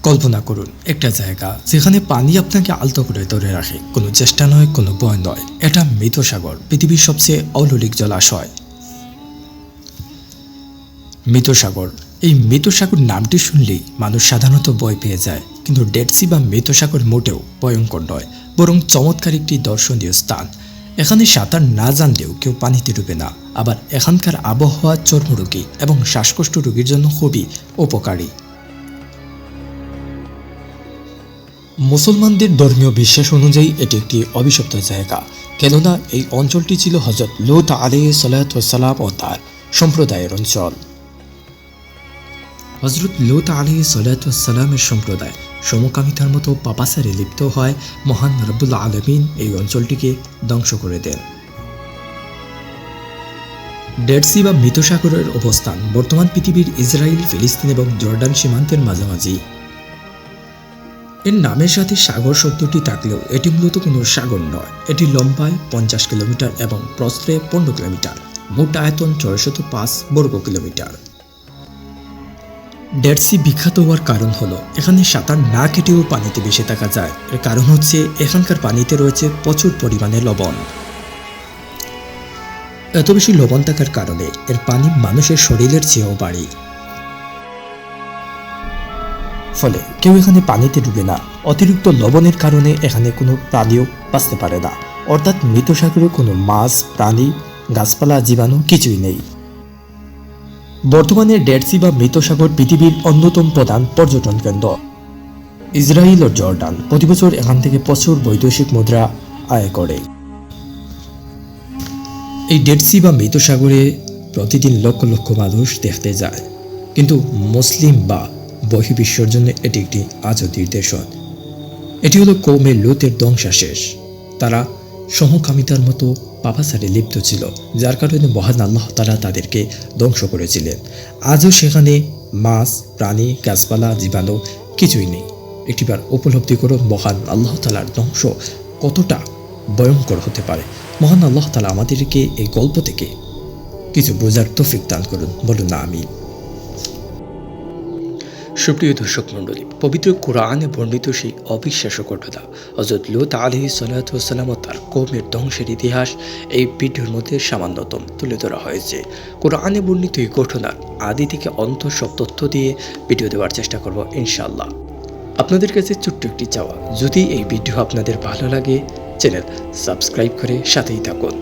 কল্পনা করুন একটা জায়গা যেখানে পানি আপনাকে আলতো করে ধরে রাখে, কোনো চেষ্টা নয়, কোনো ভয় নয়। এটা মৃত সাগর, পৃথিবীর সবচেয়ে অলৌকিক জলাশয়। মৃত সাগর, এই মৃত সাগর নামটি শুনলেই মানুষ সাধারণত ভয় পেয়ে যায়, কিন্তু ডেড সি বা মৃত সাগর মোটেও ভয়ঙ্কর নয়, বরং চমৎকার একটি দর্শনীয় স্থান। এখানে সাঁতার না জানলেও কেউ পানিতে ডুবে না। আবার এখানকার আবহাওয়া চর্মরোগী এবং শ্বাসকষ্ট রোগীর জন্য খুবই উপকারী। মুসলমানদের ধর্মীয় বিশ্বাস অনুযায়ী এটি একটি অভিশপ্ত জায়গা, কেননা এই অঞ্চলটি ছিল হযরত লূত আলাইহিস সালাম ও তার সম্প্রদায়ের অঞ্চল। হযরত লূত আলাইহিস সালামের সম্প্রদায় সমকামিতার মতো পাপাচারে লিপ্ত হয়। মহান রব্বুল আলামিন এই অঞ্চলটিকে ধ্বংস করে দেন। ডেড সি বা মৃত সাগরের অবস্থান বর্তমান পৃথিবীর ইসরায়েল, ফিলিস্তিন এবং জর্ডান সীমান্তের মাঝামাঝি। এর নামের সাথে সাগর শব্দটি থাকলেও এটি মূলত কোনো সাগর নয়। এটি লম্বায় 50 কিলোমিটার এবং প্রস্থে 15 কিলোমিটার, মোট আয়তন 605 বর্গ কিলোমিটার। ডেড সি বিখ্যাত হওয়ার কারণ হলো এখানে সাঁতার না কেটেও পানিতে ভেসে থাকা যায়। এর কারণ হচ্ছে এখানকার পানিতে রয়েছে প্রচুর পরিমাণে লবণ। এত বেশি লবণ থাকার কারণে এর পানি মানুষের শরীরের চেয়েও ভারী, ফলে কেউ এখানে পানিতে ডুবে না। অতিরিক্ত লবণের কারণে এখানে কোনো প্রাণীও বাঁচতে পারে না, অর্থাৎ মৃত সাগরে কোনো মাছ, প্রাণী, গাছপালা, জীবাণু কিছুই নেই। বর্তমানে ডেড সি বা মৃত সাগর পৃথিবীর অন্যতম প্রধান পর্যটন কেন্দ্র। ইসরায়েল ও জর্ডান প্রতি বছর এখান থেকে প্রচুর বৈদেশিক মুদ্রা আয় করে। এই ডেড সি বা মৃত সাগরে প্রতিদিন লক্ষ লক্ষ মানুষ দেখতে যায়, কিন্তু মুসলিম বা বহির্বিশ্বের জন্য এটি একটি আজও নিদর্শন। এটি হলো কওমে লূতের ধ্বংসাশেষ। তারা সমকামিতার মতো পাপাচারে লিপ্ত ছিল, যার কারণে মহান আল্লাহ তাআলা তাদেরকে ধ্বংস করেছিলেন। আজও সেখানে মাছ, প্রাণী, গাছপালা, জীবাণু কিছুই নেই। একটিবার উপলব্ধি করো মহান আল্লাহ তাআলার ধ্বংস কতটা ভয়ঙ্কর হতে পারে। মহান আল্লাহ তাআলা আমাদেরকে এই গল্প থেকে কিছু বোঝার তৌফিক দান করুন, বলুন আমিন। সুপ্রিয় দর্শক মণ্ডলী, পবিত্র কোরআনে বর্ণিত সেই অবিশ্বাস্য ঘটনা হযরত লূত আলাইহিস সালাম ও তার কওমের ধ্বংসের ইতিহাস এই ভিডিওর মধ্যে সামান্যতম তুলে ধরা হয়েছে। কোরআনে বর্ণিত এই ঘটনার আদি থেকে অন্ত সব তথ্য দিয়ে ভিডিও দেওয়ার চেষ্টা করব ইনশাআল্লাহ। আপনাদের কাছে ছোট্ট একটি চাওয়া, যদি এই ভিডিও আপনাদের ভালো লাগে চ্যানেল সাবস্ক্রাইব করে সাথেই থাকুন।